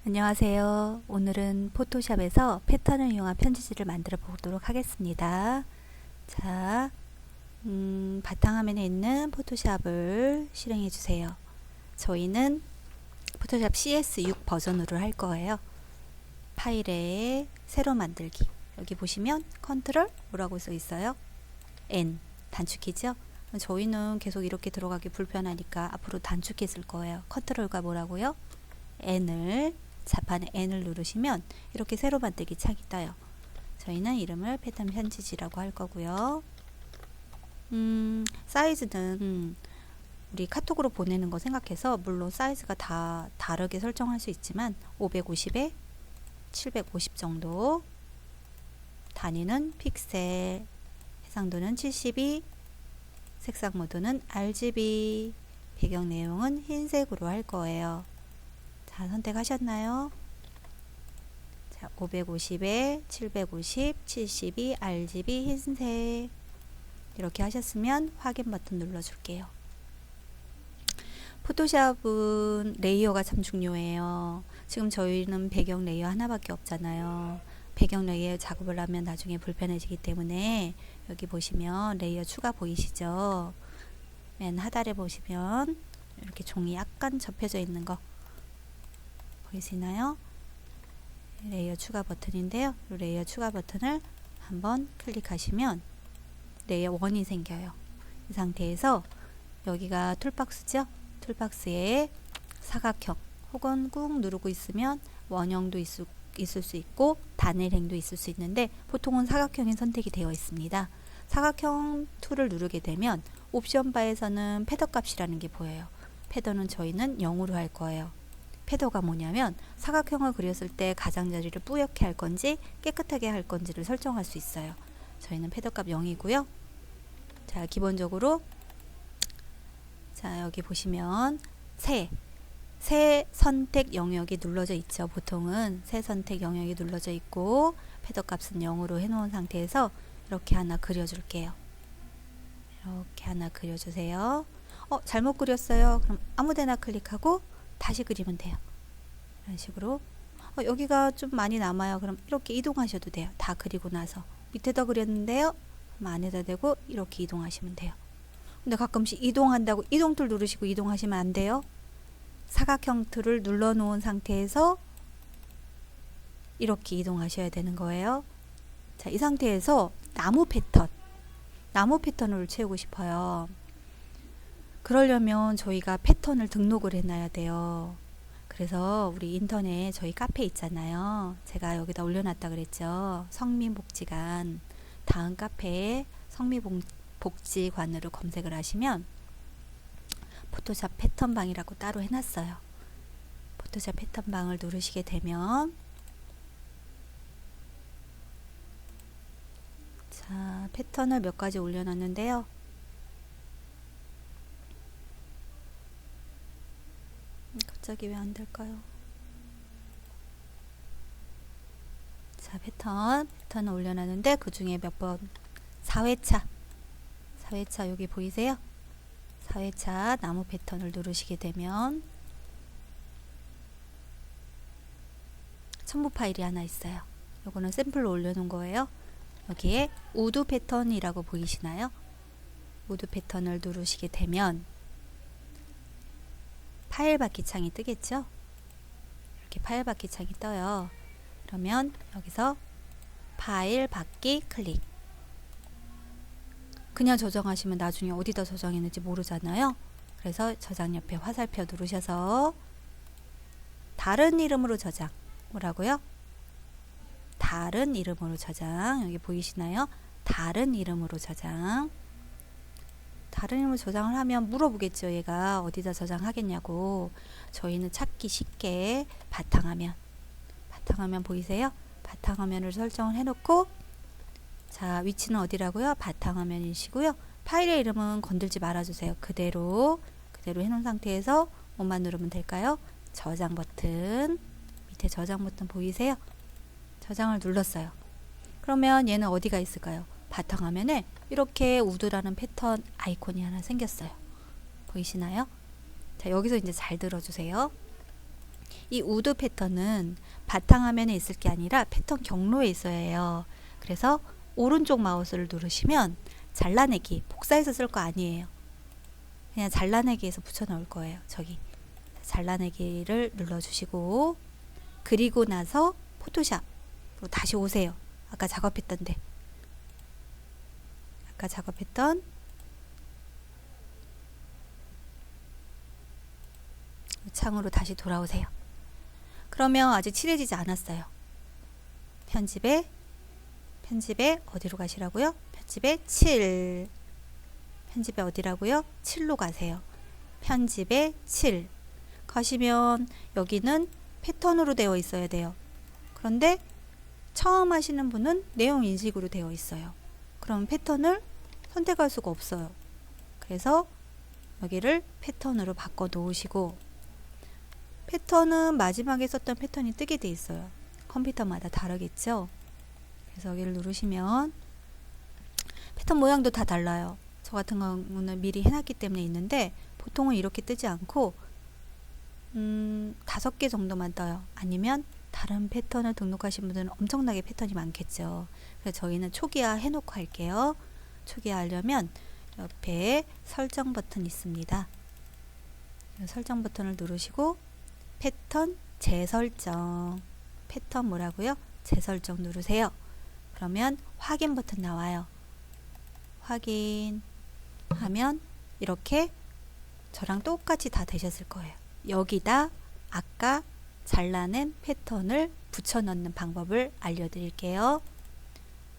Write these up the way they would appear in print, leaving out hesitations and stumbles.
안녕하세요. 오늘은 포토샵에서 패턴을 이용한 편지지를 만들어 보도록 하겠습니다. 자, 바탕화면에 있는 포토샵을 실행해 주세요. 저희는 포토샵 CS6 버전으로 할 거예요. 파일에 새로 만들기. 여기 보시면 컨트롤 뭐라고 써 있어요? N 단축키죠? 저희는 계속 이렇게 들어가기 불편하니까 앞으로 단축키 쓸 거예요. 컨트롤과 뭐라고요? N을 자판에 N을 누르시면 이렇게 새로 만들기 창이 떠요. 저희는 이름을 패턴 편지지라고 할 거고요. 사이즈는 우리 카톡으로 보내는 거 생각해서 물론 사이즈가 다 다르게 설정할 수 있지만 550에 750 정도, 단위는 픽셀, 해상도는 72, 색상 모드는 RGB, 배경 내용은 흰색으로 할 거예요. 자, 선택하셨나요? 자, 550에 750, 72, RGB, 흰색 이렇게 하셨으면 확인 버튼 눌러줄게요. 포토샵은 레이어가 참 중요해요. 지금 저희는 배경 레이어 하나밖에 없잖아요. 배경 레이어 작업을 하면 나중에 불편해지기 때문에 여기 보시면 레이어 추가 보이시죠? 맨 하단에 보시면 이렇게 종이 약간 접혀져 있는 거 보이시나요? 레이어 추가 버튼인데요. 이 레이어 추가 버튼을 한번 클릭하시면 레이어 1이 생겨요. 이 상태에서 여기가 툴박스죠? 툴박스에 사각형 혹은 꾹 누르고 있으면 원형도 있을 수 있고 단일행도 있을 수 있는데 보통은 사각형이 선택이 되어 있습니다. 사각형 툴을 누르게 되면 옵션 바에서는 패더 값이라는 게 보여요. 패더는 저희는 0으로 할 거예요. 패더가 뭐냐면 사각형을 그렸을 때 가장자리를 뿌옇게 할 건지 깨끗하게 할 건지를 설정할 수 있어요. 저희는 패더 값 0이고요. 자, 기본적으로 자, 여기 보시면 새 선택 영역이 눌러져 있죠. 보통은 새 선택 영역이 눌러져 있고 패더 값은 0으로 해놓은 상태에서 이렇게 하나 그려줄게요. 이렇게 하나 그려주세요. 잘못 그렸어요. 그럼 아무데나 클릭하고 다시 그리면 돼요. 이런 식으로 여기가 좀 많이 남아요. 그럼 이렇게 이동하셔도 돼요. 다 그리고 나서 밑에다 그렸는데요. 그럼 안에다 대고 이렇게 이동하시면 돼요. 근데 가끔씩 이동한다고 이동 툴 누르시고 이동하시면 안 돼요. 사각형 툴을 눌러 놓은 상태에서 이렇게 이동하셔야 되는 거예요. 자, 이 상태에서 나무 패턴을 채우고 싶어요. 그러려면 저희가 패턴을 등록을 해놔야 돼요. 그래서 우리 인터넷 저희 카페 있잖아요. 제가 여기다 올려놨다 그랬죠. 성민복지관. 다음 카페에 성민복지관으로 검색을 하시면 포토샵 패턴방이라고 따로 해놨어요. 포토샵 패턴방을 누르시게 되면 자, 패턴을 몇 가지 올려놨는데요. 갑자기 왜 안 될까요? 자, 패턴을 올려놨는데 그 중에 몇 번 4회차 여기 보이세요? 4회차 나무 패턴을 누르시게 되면 첨부 파일이 하나 있어요. 요거는 샘플로 올려놓은 거예요. 여기에 우드 패턴이라고 보이시나요? 우드 패턴을 누르시게 되면 파일 받기 창이 뜨겠죠? 이렇게 파일 받기 창이 떠요. 그러면 여기서 파일 받기 클릭. 그냥 저장하시면 나중에 어디다 저장했는지 모르잖아요. 그래서 저장 옆에 화살표 누르셔서 다른 이름으로 저장. 뭐라고요? 다른 이름으로 저장. 여기 보이시나요? 다른 이름으로 저장. 다른 이름으로 저장을 하면 물어보겠죠. 얘가 어디다 저장하겠냐고. 저희는 찾기 쉽게 바탕화면 보이세요? 바탕화면을 설정을 해놓고 자, 위치는 어디라고요? 바탕화면이시고요. 파일의 이름은 건들지 말아주세요. 그대로 해놓은 상태에서 뭐만 누르면 될까요? 저장 버튼, 밑에 저장 버튼 보이세요? 저장을 눌렀어요. 그러면 얘는 어디가 있을까요? 바탕화면에 이렇게 우드라는 패턴 아이콘이 하나 생겼어요. 보이시나요? 자, 여기서 이제 잘 들어주세요. 이 우드 패턴은 바탕화면에 있을 게 아니라 패턴 경로에 있어야 해요. 그래서 오른쪽 마우스를 누르시면 잘라내기, 복사해서 쓸 거 아니에요. 그냥 잘라내기에서 붙여 넣을 거예요. 저기 잘라내기를 눌러주시고, 그리고 나서 포토샵으로 다시 오세요. 아까 작업했던 창으로 다시 돌아오세요. 그러면 아직 칠해지지 않았어요. 편집에 어디로 가시라고요? 편집에 7. 편집에 어디라고요? 7로 가세요. 편집에 7 가시면 여기는 패턴으로 되어 있어야 돼요. 그런데 처음 하시는 분은 내용 인식으로 되어 있어요. 그럼 패턴을 선택할 수가 없어요. 그래서 여기를 패턴으로 바꿔 놓으시고, 패턴은 마지막에 썼던 패턴이 뜨게 돼 있어요. 컴퓨터마다 다르겠죠? 그래서 여기를 누르시면 패턴 모양도 다 달라요. 저 같은 경우는 미리 해놨기 때문에 있는데, 보통은 이렇게 뜨지 않고 5개 정도만 떠요. 아니면 다른 패턴을 등록하신 분들은 엄청나게 패턴이 많겠죠. 그래서 저희는 초기화 해놓고 할게요. 초기화 하려면 옆에 설정 버튼 있습니다. 설정 버튼을 누르시고 패턴 재설정, 패턴 뭐라고요? 재설정 누르세요. 그러면 확인 버튼 나와요. 확인하면 이렇게 저랑 똑같이 다 되셨을 거예요. 여기다 아까 잘라낸 패턴을 붙여 넣는 방법을 알려드릴게요.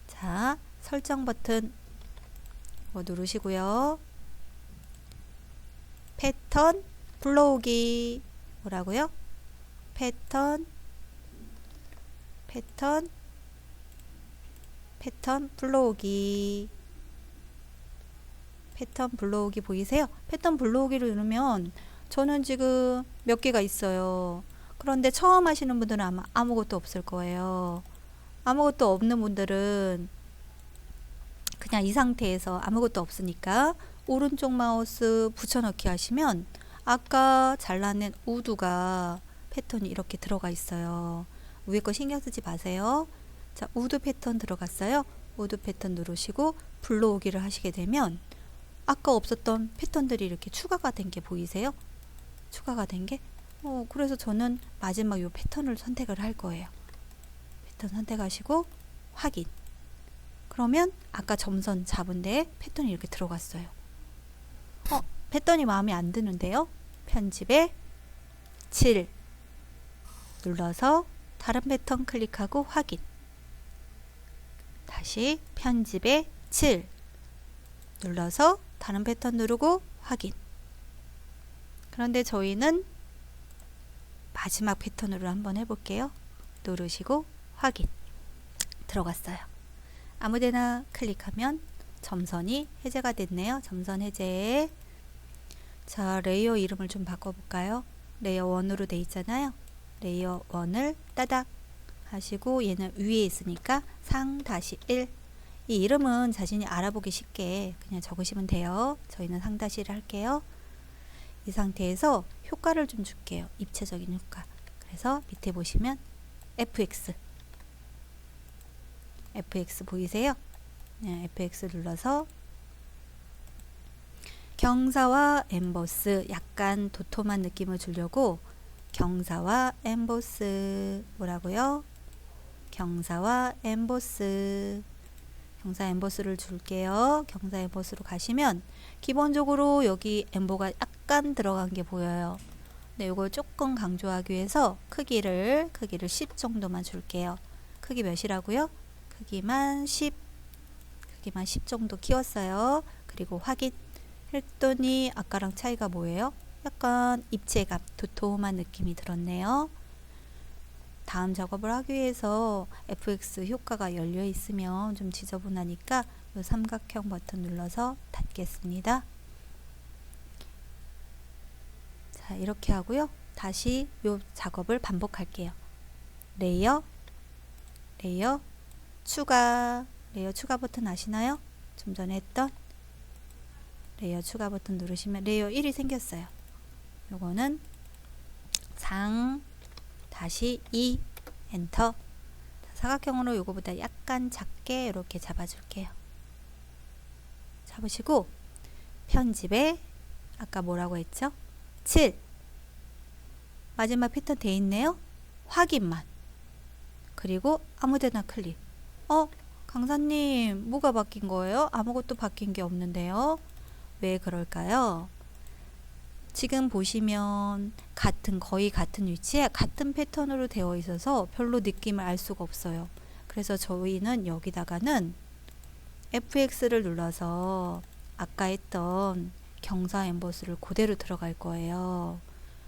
자, 설정 버튼 누르시고요. 패턴 불러오기 뭐라고요? 패턴 불러오기, 패턴 불러오기 보이세요? 패턴 불러오기를 누르면 저는 지금 몇 개가 있어요. 그런데 처음 하시는 분들은 아마 아무것도 없을 거예요. 아무것도 없는 분들은 그냥 이 상태에서 아무것도 없으니까 오른쪽 마우스 붙여넣기 하시면 아까 잘라낸 우드가 패턴이 이렇게 들어가 있어요. 위에 거 신경 쓰지 마세요. 자, 우드 패턴 들어갔어요. 우드 패턴 누르시고 불러오기를 하시게 되면 아까 없었던 패턴들이 이렇게 추가가 된 게 보이세요? 추가가 된 게? 그래서 저는 마지막 이 패턴을 선택을 할 거예요. 패턴 선택하시고 확인. 그러면 아까 점선 잡은 데에 패턴이 이렇게 들어갔어요. 패턴이 마음에 안 드는데요? 편집에 7 눌러서 다른 패턴 클릭하고 확인. 다시 편집에 7 눌러서 다른 패턴 누르고 확인. 그런데 저희는 마지막 패턴으로 한번 해볼게요. 누르시고 확인. 들어갔어요. 아무데나 클릭하면 점선이 해제가 됐네요. 점선 해제. 자, 레이어 이름을 좀 바꿔볼까요? 레이어 1으로 돼 있잖아요. 레이어 1을 따닥 하시고, 얘는 위에 있으니까 상-1. 이 이름은 자신이 알아보기 쉽게 그냥 적으시면 돼요. 저희는 상-1을 할게요. 이 상태에서 효과를 좀 줄게요. 입체적인 효과. 그래서 밑에 보시면 FX 보이세요? 네, FX 눌러서 경사와 엠보스, 약간 도톰한 느낌을 주려고 경사와 엠보스 뭐라고요? 경사와 엠보스, 경사 엠보스를 줄게요. 경사 엠보스로 가시면 기본적으로 여기 엠보가 약간 들어간 게 보여요. 네, 이걸 조금 강조하기 위해서 크기를 10 정도만 줄게요. 크기 몇이라고요? 크기만 10 정도 키웠어요. 그리고 확인 했더니 아까랑 차이가 뭐예요? 약간 입체감, 도톰한 느낌이 들었네요. 다음 작업을 하기 위해서 FX 효과가 열려 있으면 좀 지저분하니까 이 삼각형 버튼 눌러서 닫겠습니다. 자, 이렇게 하고요. 다시 이 작업을 반복할게요. 레이어 추가, 레이어 추가 버튼 아시나요? 좀 전에 했던 레이어 추가 버튼 누르시면 레이어 1이 생겼어요. 요거는 상 다시 2 엔터. 사각형으로 요거보다 약간 작게 이렇게 잡아줄게요. 잡으시고 편집에 아까 뭐라고 했죠? 7 마지막 패턴 돼 있네요. 확인만. 그리고 아무데나 클릭. 강사님 뭐가 바뀐 거예요? 아무것도 바뀐 게 없는데요. 왜 그럴까요? 지금 보시면 거의 같은 위치에 같은 패턴으로 되어 있어서 별로 느낌을 알 수가 없어요. 그래서 저희는 여기다가는 FX를 눌러서 아까 했던 경사 엠보스를 그대로 들어갈 거예요.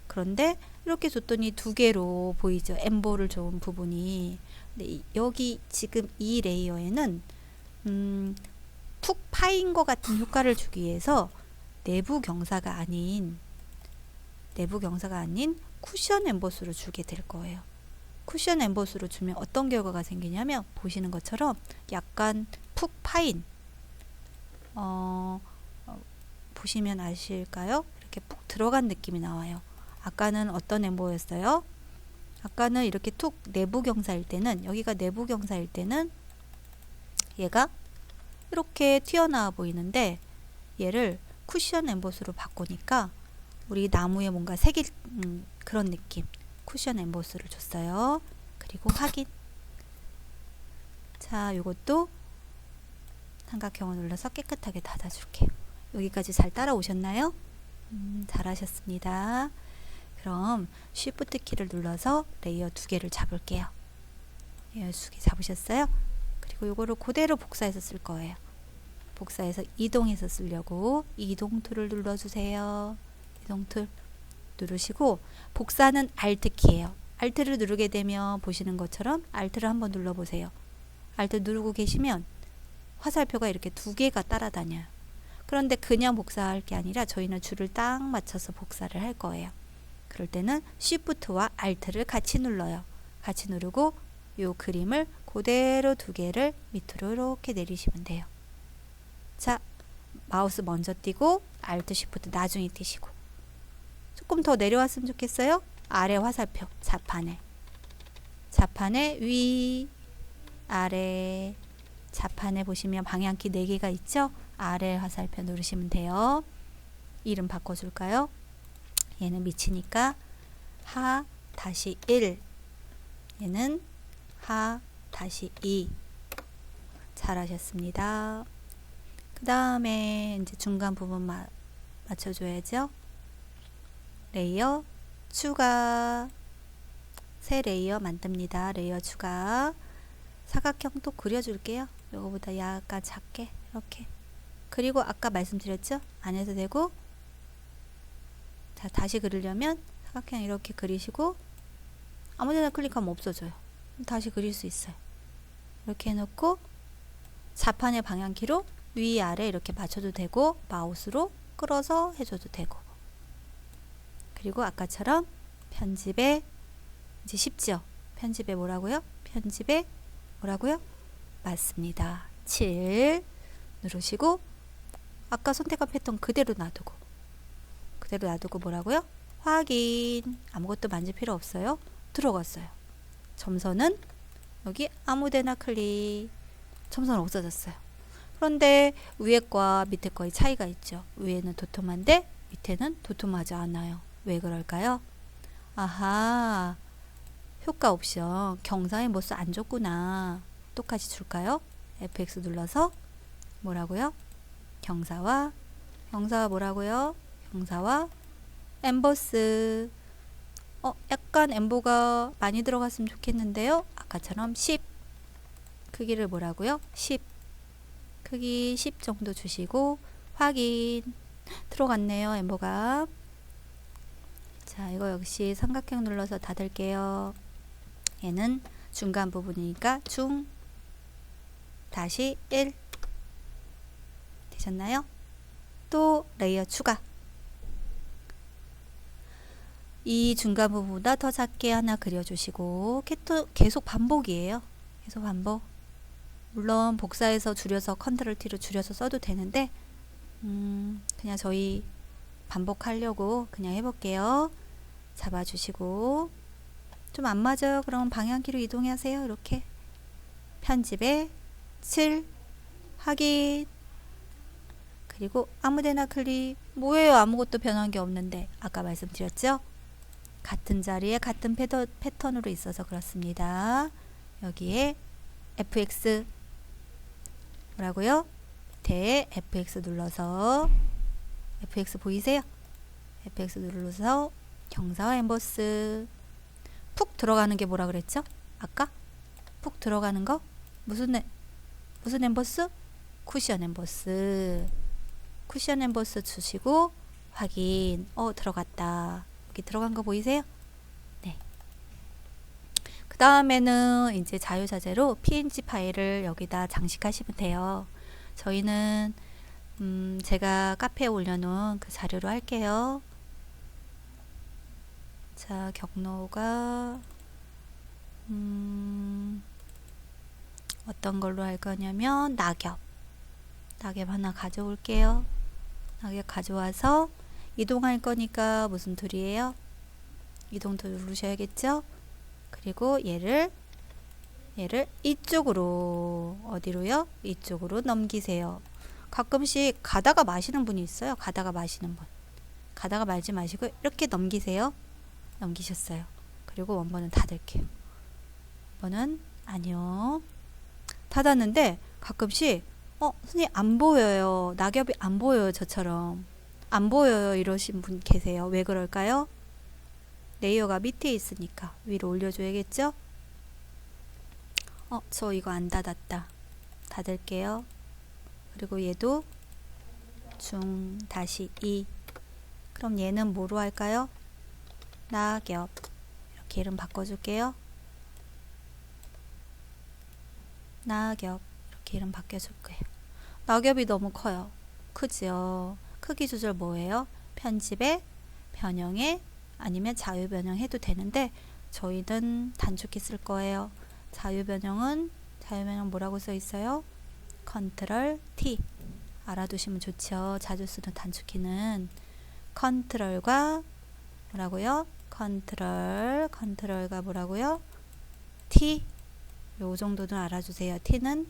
그런데 이렇게 줬더니 두 개로 보이죠. 엠보를 준 부분이. 근데 여기 지금 이 레이어에는 푹 파인 것 같은 효과를 주기 위해서 내부 경사가 아닌 쿠션 엠보스로 주게 될 거예요. 쿠션 엠보스로 주면 어떤 결과가 생기냐면 보시는 것처럼 약간 푹 파인 보시면 아실까요? 이렇게 푹 들어간 느낌이 나와요. 아까는 어떤 엠보였어요? 아까는 이렇게 툭 내부 경사일 때는, 여기가 내부 경사일 때는 얘가 이렇게 튀어나와 보이는데 얘를 쿠션 엠보스로 바꾸니까 우리 나무에 뭔가 새길 그런 느낌. 쿠션 엠보스를 줬어요. 그리고 확인. 자, 요것도 삼각형을 눌러서 깨끗하게 닫아줄게요. 여기까지 잘 따라오셨나요? 잘하셨습니다. 그럼 Shift 키를 눌러서 레이어 두 개를 잡을게요. 레이어 두 개 잡으셨어요? 그리고 요거를 그대로 복사해서 쓸 거예요. 복사해서 이동해서 쓰려고 이동 툴을 눌러주세요. 이동 툴 누르시고 복사는 Alt 키예요. Alt를 누르게 되면 보시는 것처럼 Alt를 한번 눌러보세요. Alt 누르고 계시면 화살표가 이렇게 두 개가 따라다녀요. 그런데 그냥 복사할 게 아니라 저희는 줄을 딱 맞춰서 복사를 할 거예요. 그럴 때는 Shift와 Alt를 같이 눌러요. 같이 누르고 요 그림을 그대로 두 개를 밑으로 이렇게 내리시면 돼요. 자, 마우스 먼저 띄고 Alt, Shift 나중에 띄시고 조금 더 내려왔으면 좋겠어요. 아래 화살표 자판에 위 아래 자판에 보시면 방향키 4개가 있죠. 아래 화살표 누르시면 돼요. 이름 바꿔줄까요? 얘는 미치니까 하-1 얘는 하-2 잘하셨습니다. 그 다음에 이제 중간 부분 맞춰줘야죠. 레이어 추가 새 레이어 만듭니다. 레이어 추가 사각형 또 그려줄게요. 요거보다 약간 작게 이렇게. 그리고 아까 말씀드렸죠? 안 해도 되고. 자, 다시 그리려면 사각형 이렇게 그리시고 아무데나 클릭하면 없어져요. 다시 그릴 수 있어요. 이렇게 해놓고 자판의 방향키로 위아래 이렇게 맞춰도 되고 마우스로 끌어서 해줘도 되고. 그리고 아까처럼 편집에 이제 쉽죠? 편집에 뭐라고요? 편집에 뭐라고요? 맞습니다. 7 누르시고 아까 선택한 패턴 그대로 놔두고 뭐라고요? 확인. 아무것도 만질 필요 없어요. 들어갔어요. 점선은 여기 아무데나 클릭. 점선 없어졌어요. 그런데 위에 거와 밑에 거의 차이가 있죠. 위에는 도톰한데 밑에는 도톰하지 않아요. 왜 그럴까요? 아하, 효과 옵션 경사 엠보스 안 줬구나. 똑같이 줄까요? FX 눌러서 뭐라고요? 경사와 뭐라고요? 경사와 엠보스. 약간 엠보가 많이 들어갔으면 좋겠는데요. 아까처럼 10 크기를 뭐라고요? 10 크기 10 정도 주시고 확인. 들어갔네요. 엠보가. 자, 이거 역시 삼각형 눌러서 닫을게요. 얘는 중간 부분이니까 중 다시 1 되셨나요? 또 레이어 추가. 이 중간 부분보다 더 작게 하나 그려주시고 계속 반복이에요. 계속 반복. 물론 복사해서 줄여서 컨트롤 T로 줄여서 써도 되는데 그냥 저희 반복하려고 그냥 해볼게요. 잡아주시고 좀 안 맞아요. 그럼 방향키로 이동하세요. 이렇게 편집에 7 확인. 그리고 아무데나 클릭. 뭐예요? 아무것도 변한 게 없는데. 아까 말씀드렸죠? 같은 자리에 같은 패턴으로 있어서 그렇습니다. 여기에 FX 뭐라고요? 대 FX 눌러서 FX 보이세요? FX 눌러서 경사와 엠보스 푹 들어가는 게 뭐라 그랬죠? 아까 푹 들어가는 거 무슨 엠보스? 쿠션 엠보스. 쿠션 엠보스 주시고 확인. 들어갔다. 여기 들어간 거 보이세요? 네. 그 다음에는 이제 자유자재로 PNG 파일을 여기다 장식하시면 돼요. 저희는 제가 카페에 올려놓은 그 자료로 할게요. 자, 경로가 어떤 걸로 할 거냐면 낙엽 하나 가져올게요. 낙엽 가져와서 이동할 거니까 무슨 툴이에요? 이동 툴 누르셔야겠죠? 그리고 얘를 이쪽으로 어디로요? 이쪽으로 넘기세요. 가끔씩 가다가 마시는 분이 있어요. 가다가 마시는 분. 가다가 말지 마시고 이렇게 넘기세요. 넘기셨어요. 그리고 원본은 닫을게요. 원본은 아니요. 닫았는데 가끔씩 선생님 안 보여요. 낙엽이 안 보여요. 저처럼. 안 보여요. 이러신 분 계세요. 왜 그럴까요? 레이어가 밑에 있으니까 위로 올려줘야겠죠? 저 이거 안 닫았다. 닫을게요. 그리고 얘도 중 다시 2. 그럼 얘는 뭐로 할까요? 낙엽. 이렇게 이름 바꿔줄게요. 낙엽. 이렇게 이름 바꿔줄 거예요. 낙엽이 너무 커요. 크지요? 크기 조절 뭐예요? 편집에, 변형에, 아니면 자유 변형해도 되는데 저희는 단축키 쓸 거예요. 자유 변형 뭐라고 써 있어요? 컨트롤 T. 알아두시면 좋죠. 자주 쓰는 단축키는 컨트롤과 뭐라고요? 컨트롤과 뭐라고요? T. 요 정도는 알아주세요. T는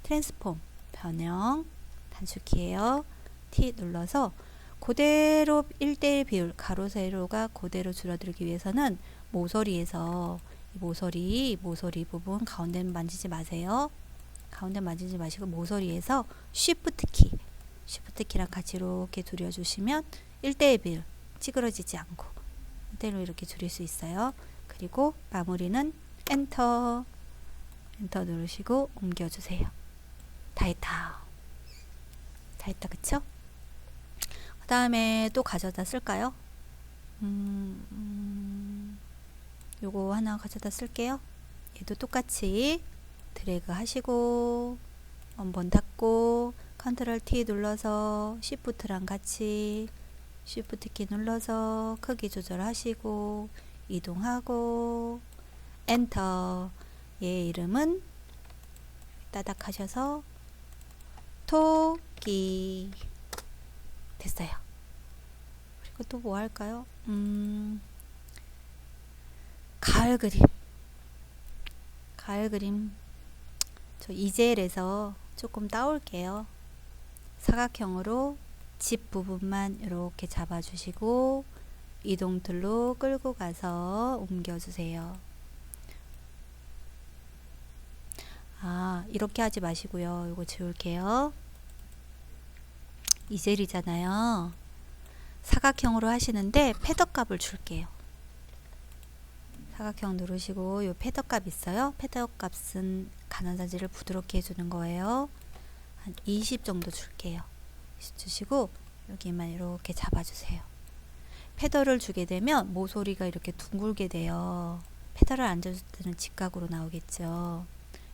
트랜스폼, 변형, 단축키예요. T 눌러서 그대로 1대1 비율, 가로 세로가 그대로 줄어들기 위해서는 모서리에서 모서리 부분 가운데 만지지 마세요. 가운데 만지지 마시고 모서리에서 Shift 키랑 같이 이렇게 줄여주시면 1대1 비율 찌그러지지 않고 1대1로 이렇게 줄일 수 있어요. 그리고 마무리는 엔터 누르시고 옮겨주세요. 다 했다. 그쵸? 그 다음에 또 가져다 쓸까요? 요거 하나 가져다 쓸게요. 얘도 똑같이 드래그 하시고 원본 닫고 컨트롤 T 눌러서 Shift랑 같이 Shift 키 눌러서 크기 조절하시고 이동하고 엔터. 얘 이름은 따닥 하셔서 토끼. 됐어요. 그리고 또 뭐 할까요? 가을 그림. 저 이젤에서 조금 따올게요. 사각형으로 집 부분만 이렇게 잡아주시고 이동 툴로 끌고 가서 옮겨주세요. 이렇게 하지 마시고요. 이거 지울게요. 이젤이잖아요. 사각형으로 하시는데 패더 값을 줄게요. 사각형 누르시고 요 패더 값 있어요. 패더 값은 가나다지를 부드럽게 해주는 거예요. 한 20 정도 줄게요. 20 주시고 여기만 이렇게 잡아주세요. 패더를 주게 되면 모서리가 이렇게 둥글게 돼요. 패더를 안 줄 때는 직각으로 나오겠죠.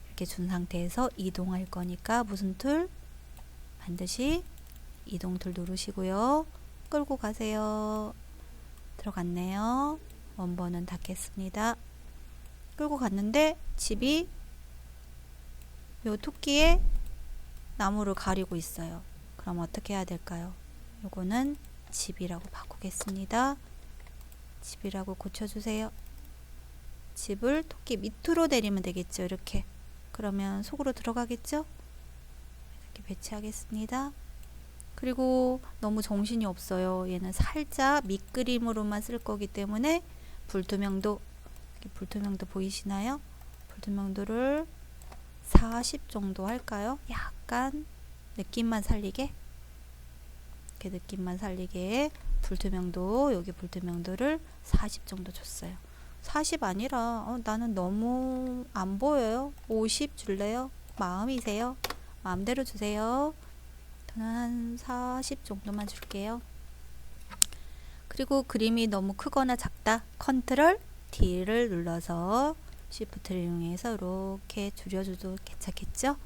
이렇게 준 상태에서 이동할 거니까 무슨 툴? 반드시 이동 툴 누르시고요. 끌고 가세요. 들어갔네요. 원본은 닫겠습니다. 끌고 갔는데 집이 요 토끼의 나무를 가리고 있어요. 그럼 어떻게 해야 될까요? 요거는 집이라고 바꾸겠습니다. 집이라고 고쳐주세요. 받침을 토끼 밑으로 내리면 되겠죠. 이렇게. 그러면 속으로 들어가겠죠. 이렇게 배치하겠습니다. 그리고 너무 정신이 없어요. 얘는 살짝 밑그림으로만 쓸 거기 때문에 불투명도, 불투명도 보이시나요? 불투명도를 40 정도 할까요? 약간 느낌만 살리게, 이렇게 느낌만 살리게 불투명도, 여기 불투명도를 40 정도 줬어요. 40 아니라 나는 너무 안 보여요. 50 줄래요? 마음이세요? 마음대로 주세요. 저는 한 40 정도만 줄게요. 그리고 그림이 너무 크거나 작다, 컨트롤 D를 눌러서 Shift를 이용해서 이렇게 줄여줘도 괜찮겠죠?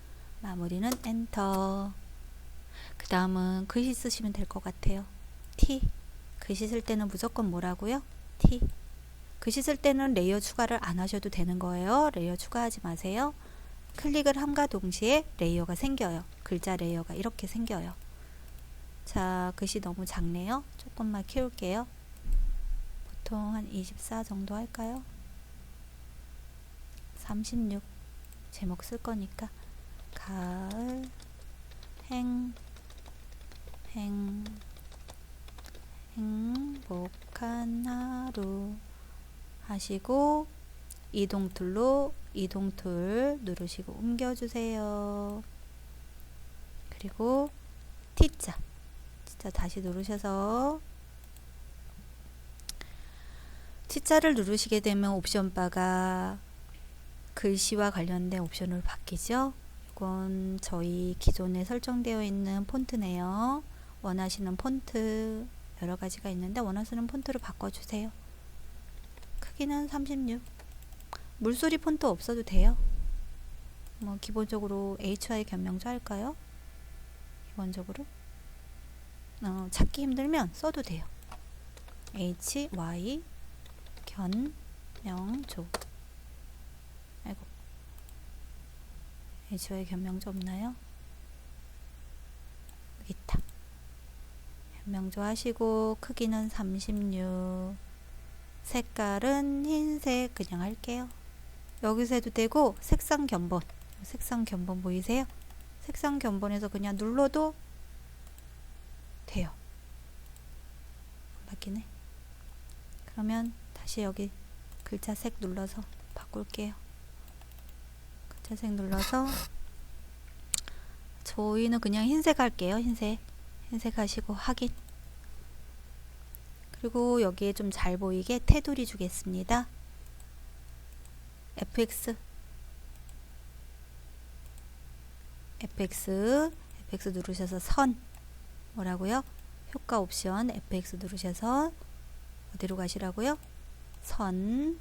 마무리는 엔터. 그 다음은 글씨 쓰시면 될 것 같아요. T. 글씨 쓸 때는 무조건 뭐라고요? T. 글씨 쓸 때는 레이어 추가를 안 하셔도 되는 거예요. 레이어 추가하지 마세요. 클릭을 함과 동시에 레이어가 생겨요. 글자 레이어가 이렇게 생겨요. 자, 글씨 너무 작네요. 조금만 키울게요. 보통 한 24 정도 할까요? 36 제목 쓸 거니까. 가을 행복한 하루 하시고 이동툴로 이동툴 누르시고 옮겨주세요. 그리고 T자 다시 누르셔서 T자를 누르시게 되면 옵션 바가 글씨와 관련된 옵션으로 바뀌죠. 이건 저희 기존에 설정되어 있는 폰트네요. 원하시는 폰트 여러 가지가 있는데 원하시는 폰트로 바꿔주세요. 크기는 36. 물소리 폰트 없어도 돼요. 뭐 기본적으로 HY 견명조 할까요? 기본적으로 찾기 힘들면 써도 돼요. HY 견명조. 아이고, HY 견명조 없나요? 여기 있다. 견명조 하시고 크기는 36. 색깔은 흰색 그냥 할게요. 여기서 해도 되고 색상 견본, 색상 견본 보이세요? 색상 견본에서 그냥 눌러도 돼요. 맞긴 해. 그러면 다시 여기 글자색 눌러서 바꿀게요. 글자색 눌러서 저희는 그냥 흰색 할게요. 흰색 하시고 확인. 그리고 여기에 좀 잘 보이게 테두리 주겠습니다. FX 누르셔서 선, 뭐라고요? 효과 옵션 FX 누르셔서 어디로 가시라고요? 선.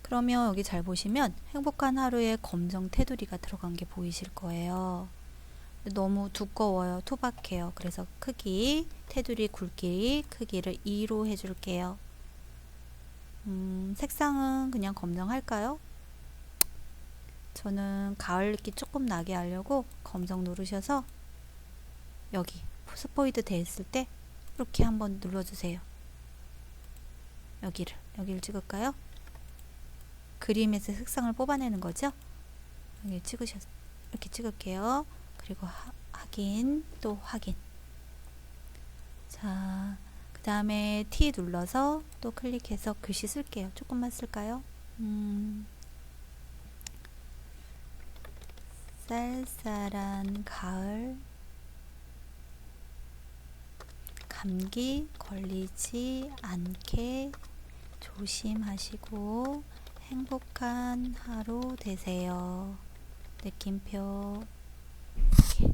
그러면 여기 잘 보시면 행복한 하루에 검정 테두리가 들어간 게 보이실 거예요. 너무 두꺼워요. 투박해요. 그래서 크기, 테두리 굵기, 크기를 2로 해줄게요. 색상은 그냥 검정 할까요? 저는 가을 느낌 조금 나게 하려고 검정 누르셔서 여기 스포이드 됐을 때 이렇게 한번 눌러주세요. 여기를 찍을까요? 그림에서 색상을 뽑아내는 거죠. 여기 찍으셔서 이렇게 찍을게요. 그리고 확인, 또 확인. 자, 그 다음에 T 눌러서 또 클릭해서 글씨 쓸게요. 조금만 쓸까요? 쌀쌀한 가을, 감기 걸리지 않게 조심하시고 행복한 하루 되세요. 느낌표. 이렇게.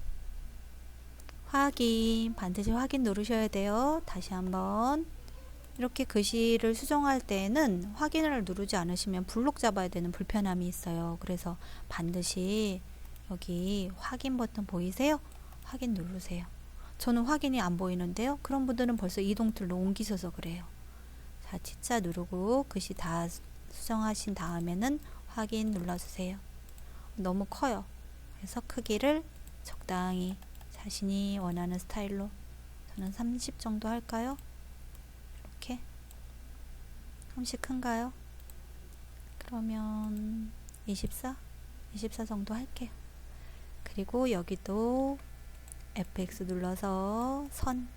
확인, 반드시 확인 누르셔야 돼요. 다시 한번. 이렇게 글씨를 수정할 때는 확인을 누르지 않으시면 블록 잡아야 되는 불편함이 있어요. 그래서 반드시 여기 확인 버튼 보이세요? 확인 누르세요. 저는 확인이 안 보이는데요. 그런 분들은 벌써 이동툴로 옮기셔서 그래요. 자, T자 누르고 글씨 다 수정하신 다음에는 확인 눌러주세요. 너무 커요. 그래서 크기를 적당히 자신이 원하는 스타일로, 저는 30 정도 할까요? 이렇게 조금씩 큰가요? 그러면 24 정도 할게요. 그리고 여기도 FX 눌러서 선.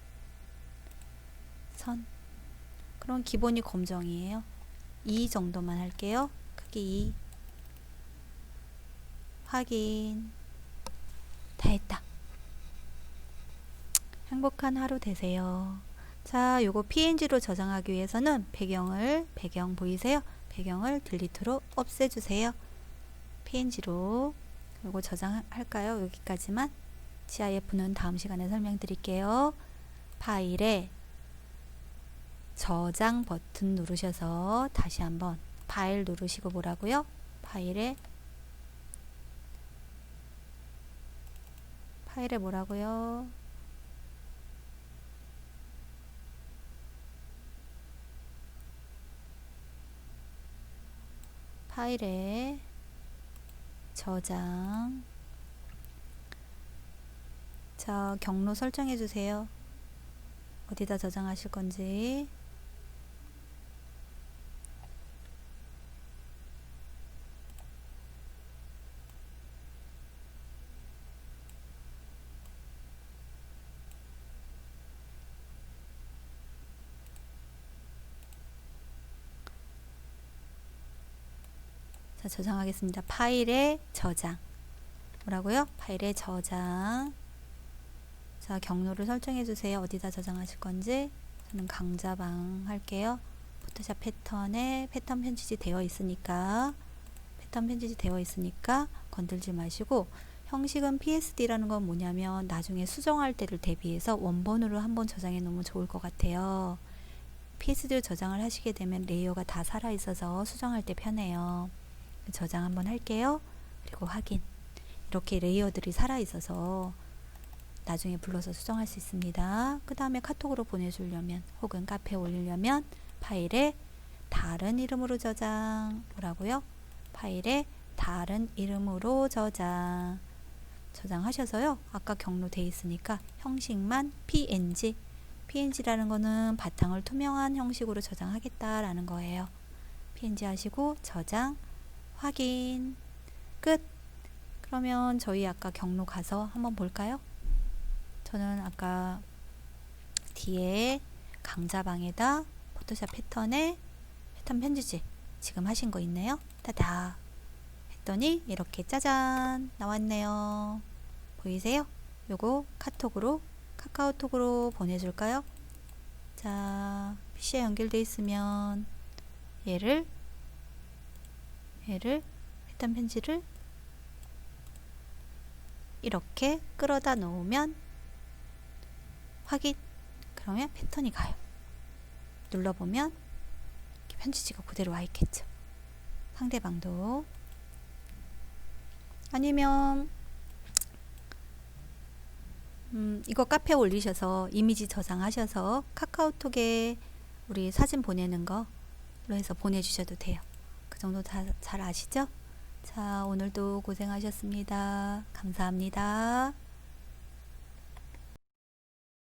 그럼 기본이 검정이에요. 2 정도만 할게요. 크기 2. 확인. 다 했다. 행복한 하루 되세요. 자, 요거 PNG로 저장하기 위해서는 배경 보이세요? 배경을 딜리트로 없애주세요. PNG로 요거 저장할까요? 여기까지만. GIF는 다음 시간에 설명드릴게요. 파일에 저장 버튼 누르셔서 다시 한번 파일 누르시고 뭐라고요? 파일에 뭐라고요? 파일에 저장. 자, 경로 설정해 주세요. 어디다 저장하실 건지. 자, 저장하겠습니다. 파일에 저장. 뭐라고요? 파일에 저장. 자, 경로를 설정해 주세요. 어디다 저장하실 건지. 저는 강자방 할게요. 포토샵 패턴에 패턴 편집이 되어 있으니까 건들지 마시고, 형식은 PSD라는 건 뭐냐면 나중에 수정할 때를 대비해서 원본으로 한번 저장해 놓으면 좋을 것 같아요. PSD로 저장을 하시게 되면 레이어가 다 살아 있어서 수정할 때 편해요. 저장 한번 할게요. 그리고 확인. 이렇게 레이어들이 살아 있어서 나중에 불러서 수정할 수 있습니다. 그 다음에 카톡으로 보내주려면 혹은 카페에 올리려면 파일에 다른 이름으로 저장. 뭐라고요? 파일에 다른 이름으로 저장하셔서요. 아까 경로 돼 있으니까 형식만 PNG라는 거는 바탕을 투명한 형식으로 저장하겠다라는 거예요. PNG 하시고 저장, 확인, 끝. 그러면 저희 아까 경로 가서 한번 볼까요? 저는 아까 뒤에 강자방에다 포토샵 패턴에 패턴 편집지 지금 하신 거 있네요. 따다 했더니 이렇게 짜잔 나왔네요. 보이세요? 요거 카카오톡으로 보내줄까요? 자, PC에 연결되어 있으면 얘를 패턴 편지를 이렇게 끌어다 놓으면 확인. 그러면 패턴이 가요. 눌러보면 이렇게 편지지가 그대로 와 있겠죠. 상대방도. 아니면 이거 카페에 올리셔서 이미지 저장하셔서 카카오톡에 우리 사진 보내는 거로 해서 보내주셔도 돼요. 그 정도 잘 아시죠? 자, 오늘도 고생하셨습니다. 감사합니다.